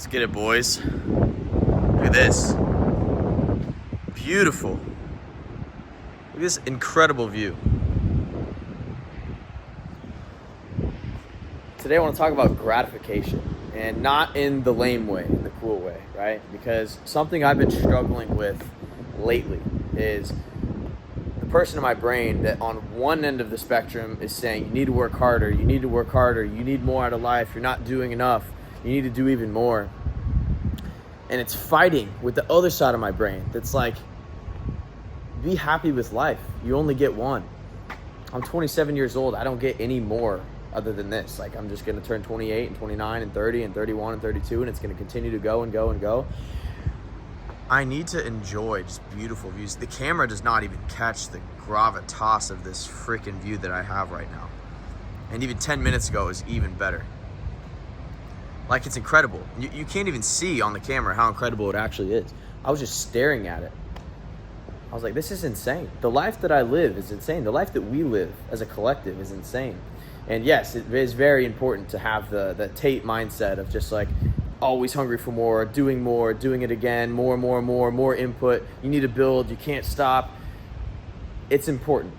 Let's get it, boys. Look at this. Beautiful. Look at this incredible view. Today I want to talk about gratification, and not in the lame way, in the cool way, right? Because something I've been struggling with lately is the person in my brain that on one end of the spectrum is saying, you need to work harder, you need to work harder, you need more out of life, you're not doing enough, you need to do even more. And it's fighting with the other side of my brain that's like, be happy with life. You only get one. I'm 27 years old. I don't get any more other than this. Like, I'm just going to turn 28 and 29 and 30 and 31 and 32, and it's going to continue to go and go and go. I need to enjoy just beautiful views. The camera does not even catch the gravitas of this freaking view that I have right now. And even 10 minutes ago is even better. Like, it's incredible. You can't even see on the camera how incredible it actually is. I was just staring at it. I was like, this is insane. The life that I live is insane. The life that we live as a collective is insane. And yes, it is very important to have the Tate mindset of just like always hungry for more, doing it again, more input. You need to build, you can't stop. It's important.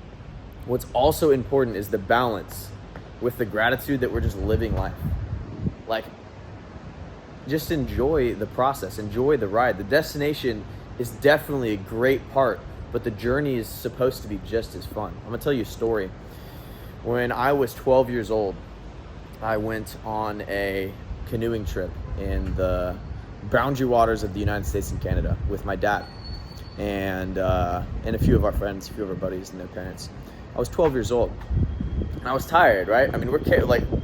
What's also important is the balance with the gratitude that we're just living life. Like, just enjoy the process, enjoy the ride. The destination is definitely a great part, but the journey is supposed to be just as fun. I'm gonna tell you a story. When I was 12 years old, I went on a canoeing trip in the boundary waters of the United States and Canada with my dad and a few of our friends, a few of our buddies and their parents. I was 12 years old. And I was tired, right? I mean,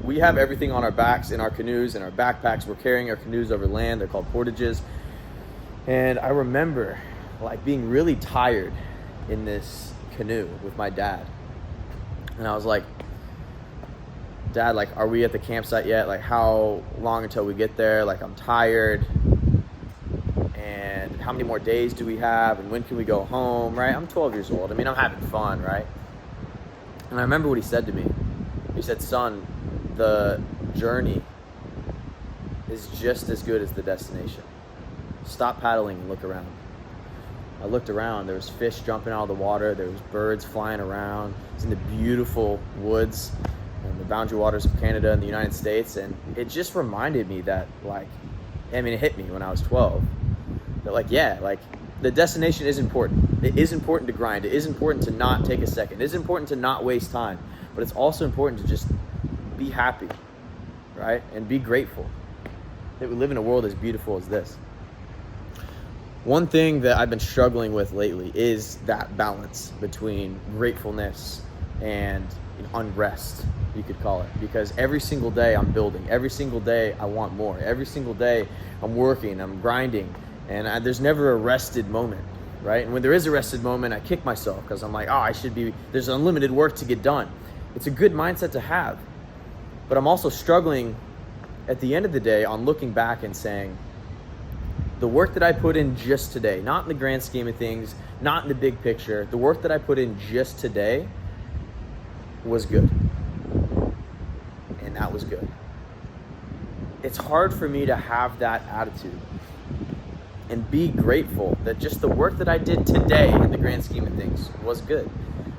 we have everything on our backs in our canoes and our backpacks. We're carrying our canoes over land. They're called portages. And I remember like being really tired in this canoe with my dad. And I was like, Dad, like, are we at the campsite yet? Like, how long until we get there? Like, I'm tired. And how many more days do we have? And when can we go home, right? I'm 12 years old. I mean, I'm having fun, right? And I remember what he said to me. He said, son, the journey is just as good as the destination. Stop paddling and look around. I looked around. There was fish jumping out of the water. There was birds flying around. It was in the beautiful woods and the boundary waters of Canada and the United States. And it just reminded me that, like, I mean, it hit me when I was 12. That, like, yeah, like, the destination is important. It is important to grind. It is important to not take a second. It is important to not waste time. But it's also important to just be happy, right? And be grateful that we live in a world as beautiful as this. One thing that I've been struggling with lately is that balance between gratefulness and unrest, you could call it. Because every single day I'm building. Every single day I want more. Every single day I'm working, I'm grinding. And there's never a rested moment, right? And when there is a rested moment, I kick myself because I'm like, there's unlimited work to get done. It's a good mindset to have. But I'm also struggling at the end of the day on looking back and saying, the work that I put in just today, not in the grand scheme of things, not in the big picture, the work that I put in just today was good. And that was good. It's hard for me to have that attitude and be grateful that just the work that I did today in the grand scheme of things was good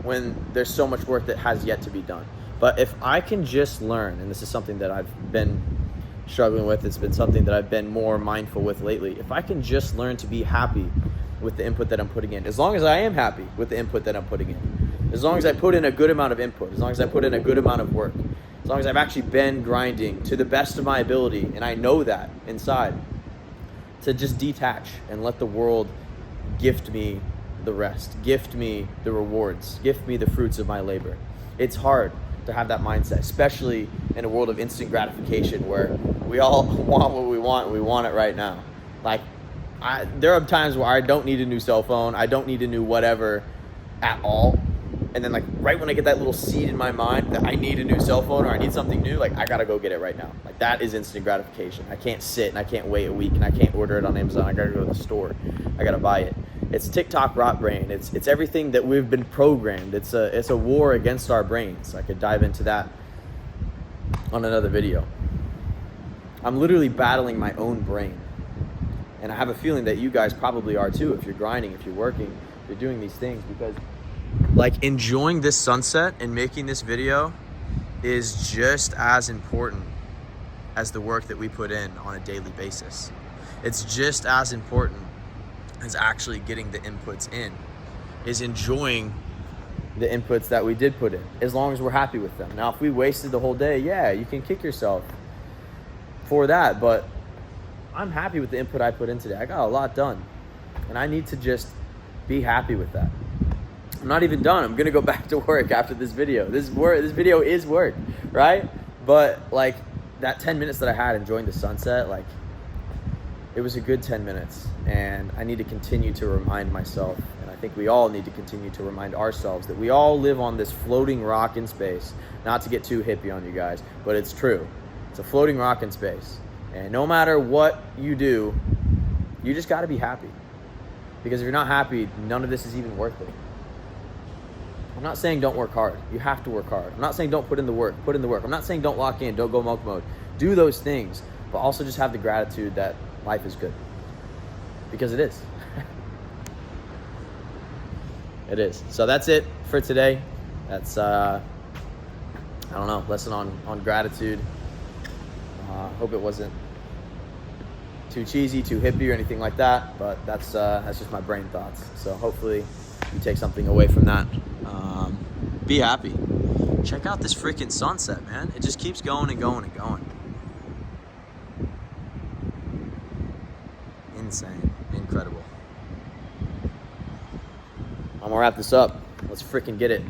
when there's so much work that has yet to be done. But if I can just learn, and this is something that I've been struggling with, it's been something that I've been more mindful with lately. If I can just learn to be happy with the input that I'm putting in, as long as I am happy with the input that I'm putting in, as long as I put in a good amount of input, as long as I put in a good amount of work, as long as I've actually been grinding to the best of my ability, and I know that inside, to just detach and let the world gift me the rest, gift me the rewards, gift me the fruits of my labor. It's hard to have that mindset, especially in a world of instant gratification where we all want what we want and we want it right now. Like, there are times where I don't need a new cell phone, I don't need a new whatever at all. And then, like, right when I get that little seed in my mind that I need a new cell phone or I need something new, like, I gotta go get it right now. Like, that is instant gratification. I can't sit and I can't wait a week and I can't order it on Amazon. I gotta go to the store. I gotta buy it. It's TikTok rot brain. It's everything that we've been programmed. It's a war against our brains. I could dive into that on another video. I'm literally battling my own brain. And I have a feeling that you guys probably are too, if you're grinding, if you're working, if you're doing these things, because like enjoying this sunset and making this video is just as important as the work that we put in on a daily basis. It's just as important as actually getting the inputs in, is enjoying the inputs that we did put in, as long as we're happy with them. Now, if we wasted the whole day, yeah, you can kick yourself for that, but I'm happy with the input I put in today. I got a lot done, and I need to just be happy with that. I'm not even done. I'm gonna go back to work after this video. This video is work, right? But like that 10 minutes that I had enjoying the sunset, like it was a good 10 minutes, and I need to continue to remind myself, and I think we all need to continue to remind ourselves that we all live on this floating rock in space. Not to get too hippie on you guys, but it's true. It's a floating rock in space. And no matter what you do, you just gotta be happy. Because if you're not happy, none of this is even worth it. I'm not saying don't work hard. You have to work hard. I'm not saying don't put in the work. Put in the work. I'm not saying don't lock in, don't go monk mode. Do those things, but also just have the gratitude that life is good. Because it is. It is. So that's it for today. That's, I don't know, lesson on gratitude. Hope it wasn't too cheesy, too hippie or anything like that, but that's just my brain thoughts. So hopefully you take something away from that. Be happy. Check out this freaking sunset, man. It just keeps going and going and going. Insane. Incredible. I'm gonna wrap this up. Let's freaking get it.